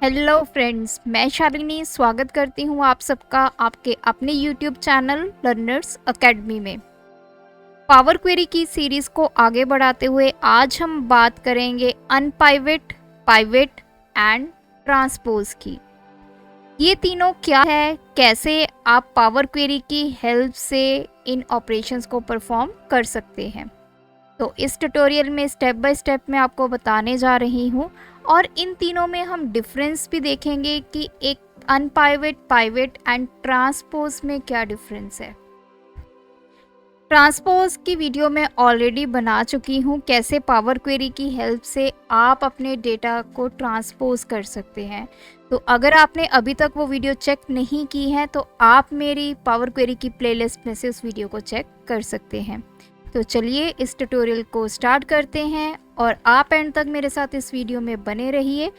Hello friends, मैं शालिनी स्वागत करती हूँ आप सबका आपके अपने यूट्यूब चैनल लर्नर्स एकेडमी में। पावर क्वेरी की सीरीज़ को आगे बढ़ाते हुए आज हम बात करेंगे अनपाइवेट, पाइवेट एंड ट्रांसपोज की। ये तीनों क्या है, कैसे आप पावर क्वेरी की हेल्प से इन ऑपरेशंस को परफॉर्म कर सकते हैं। तो इस ट्यूटोरियल में स्टेप बाय स्टेप मैं आपको बताने जा रही हूँ और इन तीनों में हम डिफरेंस भी देखेंगे कि एक अनपाइवेट, पाइवेट एंड ट्रांसपोज में क्या डिफरेंस है। ट्रांसपोज की वीडियो मैं ऑलरेडी बना चुकी हूँ, कैसे पावर क्वेरी की हेल्प से आप अपने डेटा को ट्रांसपोज कर सकते हैं। तो अगर आपने अभी तक वो वीडियो चेक नहीं की है तो आप मेरी पावर क्वेरी की प्लेलिस्ट में से उस वीडियो को चेक कर सकते हैं। तो चलिए इस ट्यूटोरियल को स्टार्ट करते हैं और आप एंड तक मेरे साथ इस वीडियो में बने रहिए।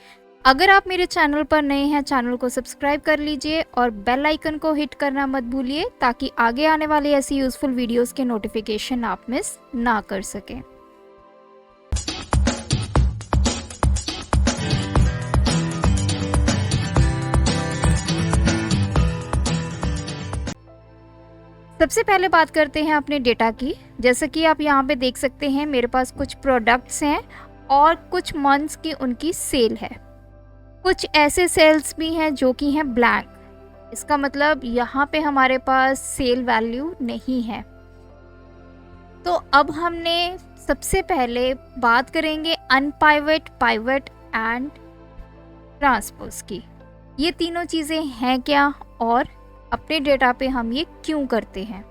अगर आप मेरे चैनल पर नए हैं, चैनल को सब्सक्राइब कर लीजिए और बेल आइकन को हिट करना मत भूलिए ताकि आगे आने वाले ऐसी यूजफुल वीडियोस के नोटिफिकेशन आप मिस ना कर सकें। सबसे पहले बात करते हैं अपने डेटा की। जैसे कि आप यहाँ पे देख सकते हैं मेरे पास कुछ प्रोडक्ट्स हैं और कुछ मंथ्स की उनकी सेल है। कुछ ऐसे सेल्स भी हैं जो कि हैं ब्लैंक, इसका मतलब यहाँ पे हमारे पास सेल वैल्यू नहीं है। तो अब हमने सबसे पहले बात करेंगे अनपाइवेट, पाइवेट एंड ट्रांसपोज की। ये तीनों चीज़ें हैं क्या और अपने डेटा पे हम ये क्यों करते हैं।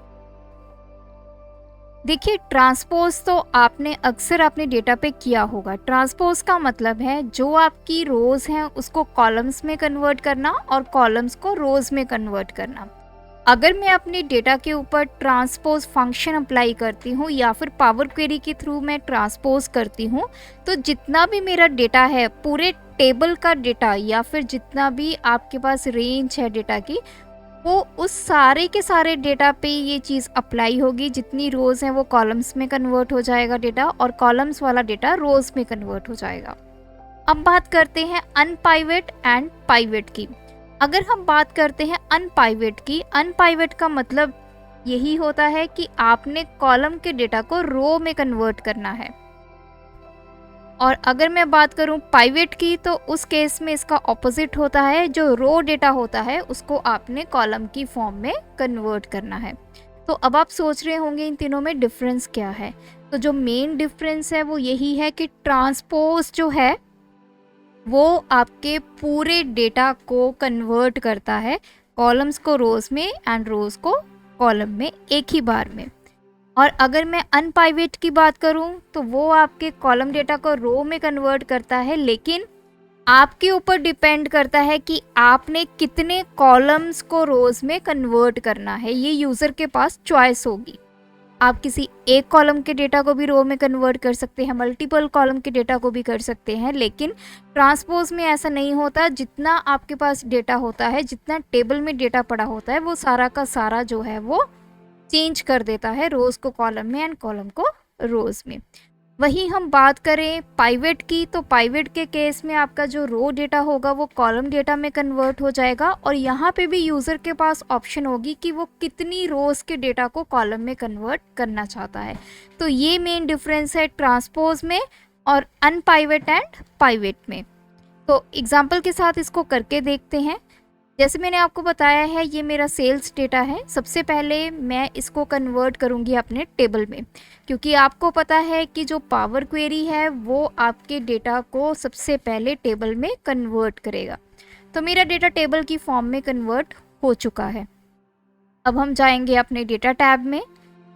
देखिए, ट्रांसपोज तो आपने अक्सर अपने डेटा पे किया होगा। ट्रांसपोज का मतलब है जो आपकी रोज हैं उसको कॉलम्स में कन्वर्ट करना और कॉलम्स को रोज में कन्वर्ट करना। अगर मैं अपने डेटा के ऊपर ट्रांसपोज फंक्शन अप्लाई करती हूँ या फिर पावर क्वेरी के थ्रू मैं ट्रांसपोज करती हूँ तो जितना भी मेरा डेटा है, पूरे टेबल का डेटा या फिर जितना भी आपके पास रेंज है डेटा की, वो उस सारे के सारे डेटा पे ये चीज़ अप्लाई होगी। जितनी रोज़ हैं वो कॉलम्स में कन्वर्ट हो जाएगा डेटा और कॉलम्स वाला डेटा रोज़ में कन्वर्ट हो जाएगा। अब बात करते हैं अनपाइवेट एंड पाइवेट की। अगर हम बात करते हैं अनपाइवेट की, अनपाइवेट का मतलब यही होता है कि आपने कॉलम के डेटा को रो में कन्वर्ट करना है। और अगर मैं बात करूं पाइवेट की तो उस केस में इसका ऑपोजिट होता है, जो रो डेटा होता है उसको आपने कॉलम की फॉर्म में कन्वर्ट करना है। तो अब आप सोच रहे होंगे इन तीनों में डिफरेंस क्या है। तो जो मेन डिफरेंस है वो यही है कि ट्रांसपोज जो है वो आपके पूरे डेटा को कन्वर्ट करता है, कॉलम्स को रोज में एंड रोज को कॉलम में एक ही बार में। और अगर मैं अनपाइवेट की बात करूं तो वो आपके कॉलम डेटा को रो में कन्वर्ट करता है, लेकिन आपके ऊपर डिपेंड करता है कि आपने कितने कॉलम्स को रोज में कन्वर्ट करना है। ये यूज़र के पास चॉइस होगी। आप किसी एक कॉलम के डेटा को भी रो में कन्वर्ट कर सकते हैं, मल्टीपल कॉलम के डेटा को भी कर सकते हैं, लेकिन ट्रांसपोज में ऐसा नहीं होता। जितना आपके पास डेटा होता है, जितना टेबल में डेटा पड़ा होता है, वो सारा का सारा जो है वो चेंज कर देता है, रोज को कॉलम में एंड कॉलम को रोज में। वही हम बात करें पाइवेट की तो पाइवेट के केस में आपका जो रो डेटा होगा वो कॉलम डेटा में कन्वर्ट हो जाएगा और यहाँ पे भी यूज़र के पास ऑप्शन होगी कि वो कितनी रोज के डेटा को कॉलम में कन्वर्ट करना चाहता है। तो ये मेन डिफरेंस है ट्रांसपोज में और अनपाइवेट एंड पाइवेट में। तो एग्जाम्पल के साथ इसको करके देखते हैं। जैसे मैंने आपको बताया है ये मेरा सेल्स डेटा है। सबसे पहले मैं इसको कन्वर्ट करूंगी अपने टेबल में, क्योंकि आपको पता है कि जो पावर क्वेरी है वो आपके डेटा को सबसे पहले टेबल में कन्वर्ट करेगा। तो मेरा डेटा टेबल की फॉर्म में कन्वर्ट हो चुका है। अब हम जाएंगे अपने डेटा टैब में।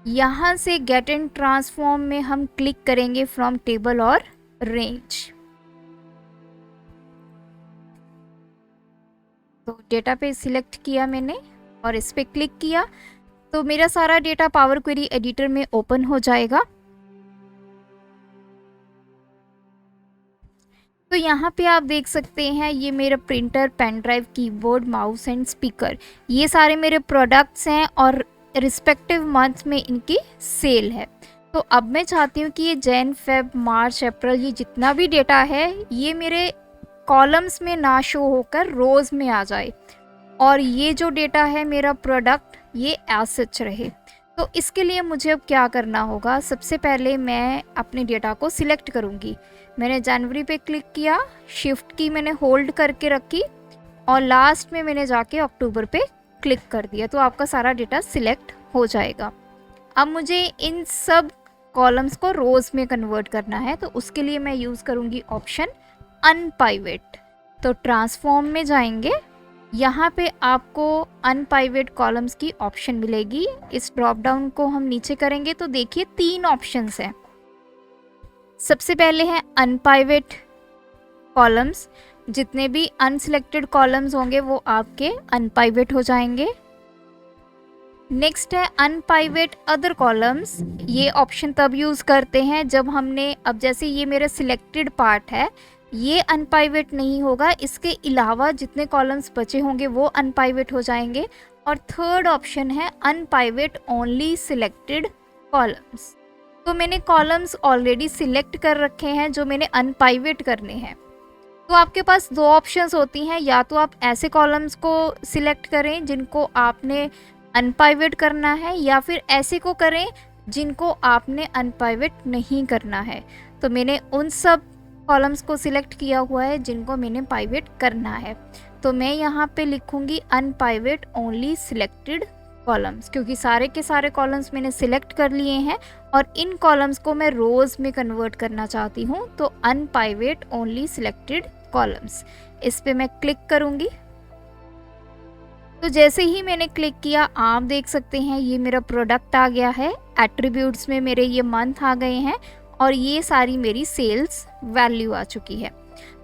यहाँ से गेट एंड ट्रांसफॉर्म में हम क्लिक करेंगे फ्रॉम टेबल और रेंज। तो डेटा पे सिलेक्ट किया मैंने और इस पे क्लिक किया तो मेरा सारा डेटा पावर क्वेरी एडिटर में ओपन हो जाएगा। तो यहाँ पे आप देख सकते हैं ये मेरा printer, pen drive, keyboard, mouse and speaker, ये सारे मेरे प्रोडक्ट्स हैं और रिस्पेक्टिव मंथ में इनकी सेल है। तो अब मैं चाहती हूँ कि ये जैन, फेब, मार्च, अप्रैल, ये जितना भी डेटा है ये मेरे कॉलम्स में ना शो होकर रोज में आ जाए और ये जो डेटा है मेरा प्रोडक्ट ये एज सच रहे। तो इसके लिए मुझे अब क्या करना होगा, सबसे पहले मैं अपने डेटा को सिलेक्ट करूँगी। मैंने जनवरी पे क्लिक किया, शिफ्ट की मैंने होल्ड करके रखी और लास्ट में मैंने जाके अक्टूबर पे क्लिक कर दिया, तो आपका सारा डेटा सिलेक्ट हो जाएगा। अब मुझे इन सब कॉलम्स को रोज़ में कन्वर्ट करना है, तो उसके लिए मैं यूज़ करूँगी ऑप्शन अनपाइवेट। तो ट्रांसफॉर्म में जाएंगे, यहाँ पे आपको अनपाइवेट कॉलम्स की ऑप्शन मिलेगी। इस ड्रॉप डाउन को हम नीचे करेंगे तो देखिए 3 ऑप्शंस हैं। सबसे पहले है अनपाइवेट कॉलम्स, जितने भी अनसिलेक्टेड कॉलम्स होंगे वो आपके अनपाइवेट हो जाएंगे। नेक्स्ट है अनपाइवेट अदर कॉलम्स। ये ऑप्शन तब यूज़ करते हैं जब हमने, अब जैसे ये मेरा सिलेक्टेड पार्ट है, ये अनपाइवेट नहीं होगा, इसके अलावा जितने कॉलम्स बचे होंगे वो अनपाइवेट हो जाएंगे। और थर्ड ऑप्शन है अनपाइवेट ओनली सिलेक्टेड कॉलम्स। तो मैंने कॉलम्स ऑलरेडी सिलेक्ट कर रखे हैं जो मैंने अनपाइवेट करने हैं। तो आपके पास 2 ऑप्शंस होती हैं, या तो आप ऐसे कॉलम्स को सिलेक्ट करें जिनको आपने अनपाइवेट करना है, या फिर ऐसे को करें जिनको आपने अनपाइवेट नहीं करना है। तो मैंने उन सब कॉलम्स को सिलेक्ट किया हुआ है जिनको मैंने पाइवेट करना है। तो मैं यहाँ पे लिखूँगी अनपाइवेट ओनली सिलेक्टेड कॉलम्स, क्योंकि सारे के सारे कॉलम्स मैंने सिलेक्ट कर लिए हैं और इन कॉलम्स को मैं रोज़ में कन्वर्ट करना चाहती हूँ। तो अनपाइवेट ओनली सिलेक्टेड कॉलम्स, इस पे मैं क्लिक करूँगी। तो जैसे ही मैंने क्लिक किया आप देख सकते हैं ये मेरा प्रोडक्ट आ गया है, एट्रीब्यूट्स में मेरे ये मंथ आ गए हैं और ये सारी मेरी सेल्स वैल्यू आ चुकी है।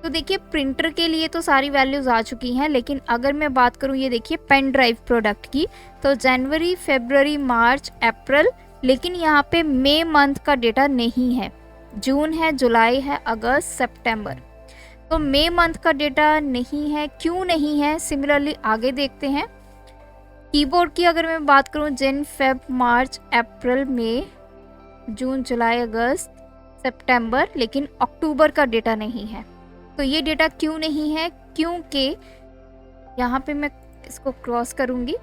तो देखिए प्रिंटर के लिए तो सारी वैल्यूज़ आ चुकी हैं, लेकिन अगर मैं बात करूँ ये देखिए पेन ड्राइव प्रोडक्ट की, तो जनवरी, फरवरी, मार्च, अप्रैल, लेकिन यहाँ पे मई मंथ का डेटा नहीं है। जून है, जुलाई है, अगस्त, सितंबर। तो मई मंथ का डेटा नहीं है, क्यों नहीं है? सिमिलरली आगे देखते हैं। कीबोर्ड की अगर मैं बात करूँ, जन, फेब, मार्च, अप्रैल, मई, जून, जुलाई, अगस्त, सितंबर, लेकिन अक्टूबर का डेटा नहीं है। तो ये डेटा क्यों नहीं है? क्योंकि यहाँ पे मैं इसको क्रॉस करूँगी,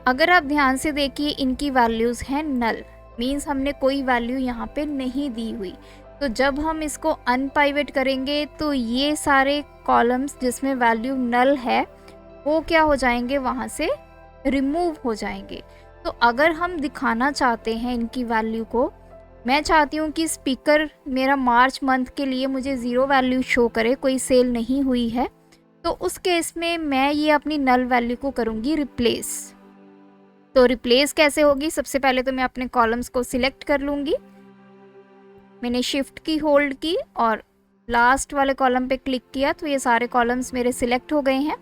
अगर आप ध्यान से देखिए इनकी वैल्यूज़ हैं नल, मीन्स हमने कोई वैल्यू यहाँ पे नहीं दी हुई। तो जब हम इसको अनपाइवेट करेंगे तो ये सारे कॉलम्स जिसमें वैल्यू नल है वो क्या हो जाएंगे, वहाँ से रिमूव हो जाएंगे। तो अगर हम दिखाना चाहते हैं इनकी वैल्यू को, मैं चाहती हूँ कि स्पीकर मेरा मार्च मंथ के लिए मुझे 0 वैल्यू शो करे, कोई सेल नहीं हुई है, तो उस केस में मैं ये अपनी नल वैल्यू को करूँगी रिप्लेस। तो रिप्लेस कैसे होगी? सबसे पहले तो मैं अपने कॉलम्स को सिलेक्ट कर लूँगी, मैंने शिफ्ट की होल्ड की और लास्ट वाले कॉलम पे क्लिक किया तो ये सारे कॉलम्स मेरे सिलेक्ट हो गए हैं।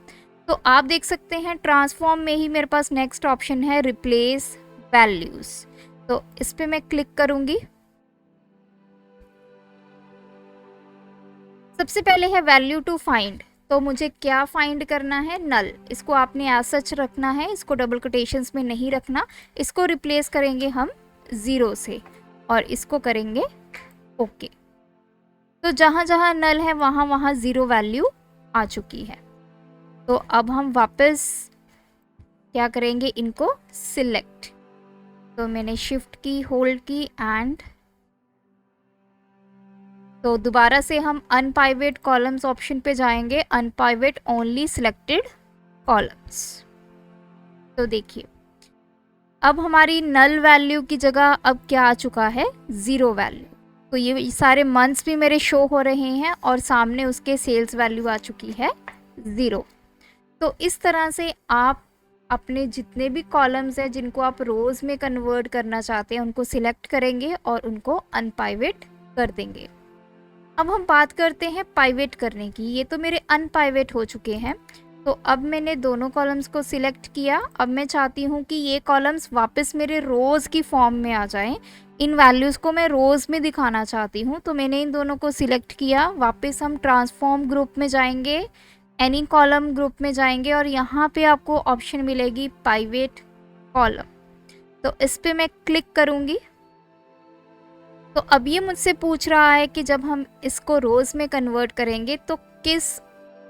तो आप देख सकते हैं ट्रांसफॉर्म में ही मेरे पास नेक्स्ट ऑप्शन है रिप्लेस वैल्यूज़, तो इस पे मैं क्लिक करूँगी। सबसे पहले है वैल्यू टू फाइंड, तो मुझे क्या फाइंड करना है? नल। इसको आपने एज सच रखना है, इसको डबल कोटेशंस में नहीं रखना। इसको रिप्लेस करेंगे हम 0 से और इसको करेंगे ओके। तो जहाँ जहाँ नल है वहाँ वहाँ 0 वैल्यू आ चुकी है। तो अब हम वापस क्या करेंगे, इनको सिलेक्ट। तो मैंने शिफ्ट की, होल्ड की एंड तो दोबारा से हम अनपाइवेट कॉलम्स ऑप्शन पे जाएंगे, अनपाइवेट ओनली सिलेक्टेड कॉलम्स। तो देखिए अब हमारी नल वैल्यू की जगह अब क्या आ चुका है, 0 वैल्यू। तो ये सारे मंथ्स भी मेरे शो हो रहे हैं और सामने उसके सेल्स वैल्यू आ चुकी है 0। तो इस तरह से आप अपने जितने भी कॉलम्स हैं जिनको आप रोज़ में कन्वर्ट करना चाहते हैं उनको सिलेक्ट करेंगे और उनको अनपाइवेट कर देंगे। अब हम बात करते हैं पाइवेट करने की। ये तो मेरे अनपाइवेट हो चुके हैं, तो अब मैंने दोनों कॉलम्स को सिलेक्ट किया। अब मैं चाहती हूँ कि ये कॉलम्स वापस मेरे रोज़ की फॉर्म में आ जाएं, इन वैल्यूज़ को मैं रोज़ में दिखाना चाहती हूँ। तो मैंने इन दोनों को सिलेक्ट किया, वापस हम ट्रांसफॉर्म ग्रुप में जाएंगे, एनी कॉलम ग्रुप में जाएंगे और यहाँ पे आपको ऑप्शन मिलेगी पाइवेट कॉलम। तो इस पर मैं क्लिक करूँगी। तो अब ये मुझसे पूछ रहा है कि जब हम इसको रोज़ में कन्वर्ट करेंगे तो किस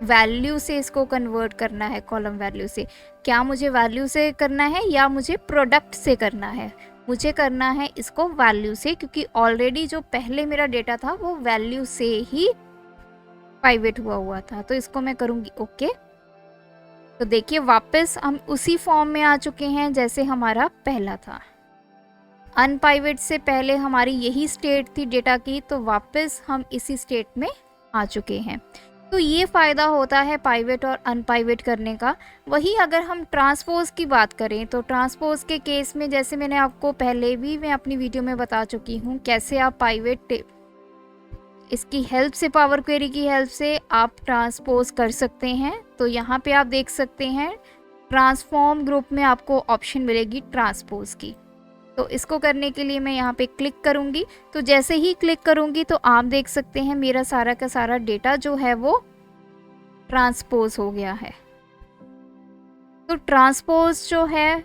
वैल्यू से इसको कन्वर्ट करना है, कॉलम वैल्यू से। क्या मुझे वैल्यू से करना है या मुझे प्रोडक्ट से करना है? मुझे करना है इसको वैल्यू से, क्योंकि ऑलरेडी जो पहले मेरा डेटा था वो वैल्यू से ही पाइवेट हुआ था। तो इसको मैं करूँगी ओके। तो देखिए वापस हम उसी फॉर्म में आ चुके हैं जैसे हमारा पहला था। अनपाइवेट से पहले हमारी यही स्टेट थी डेटा की, तो वापस हम इसी स्टेट में आ चुके हैं। तो ये फ़ायदा होता है पाइवेट और अनपाइवेट करने का। वही अगर हम ट्रांसपोज की बात करें तो ट्रांसपोज के केस में, जैसे मैंने आपको पहले भी मैं अपनी वीडियो में बता चुकी हूँ, कैसे आप पाइवेट इसकी हेल्प से, पावर क्वेरी की हेल्प से आप ट्रांसपोज कर सकते हैं। तो यहाँ पे आप देख सकते हैं ट्रांसफॉर्म ग्रुप में आपको ऑप्शन मिलेगी ट्रांसपोज की। तो इसको करने के लिए मैं यहाँ पे क्लिक करूँगी। तो जैसे ही क्लिक करूँगी तो आप देख सकते हैं मेरा सारा का सारा डेटा जो है वो ट्रांसपोज हो गया है। तो ट्रांसपोज जो है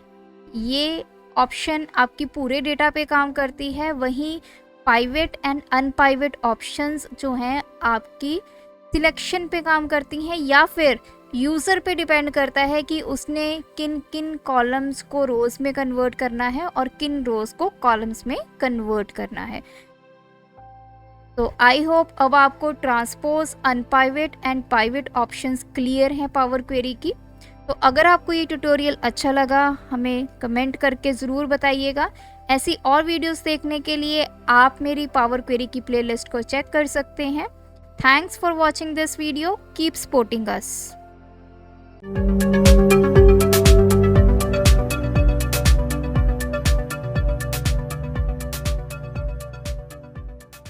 ये ऑप्शन आपकी पूरे डेटा पे काम करती है। वहीं पाइवेट एंड अनपाइवेट ऑप्शंस जो हैं आपकी सिलेक्शन पे काम करती हैं, या फिर यूज़र पे डिपेंड करता है कि उसने किन किन कॉलम्स को रोज़ में कन्वर्ट करना है और किन रोज़ को कॉलम्स में कन्वर्ट करना है। तो आई होप अब आपको transpose, unpivot and pivot options clear हैं पावर क्वेरी की। तो अगर आपको ये ट्यूटोरियल अच्छा लगा हमें कमेंट करके ज़रूर बताइएगा। ऐसी और वीडियोस देखने के लिए आप मेरी पावर क्वेरी की प्लेलिस्ट को चेक कर सकते हैं। Thanks for watching this video, keep supporting us.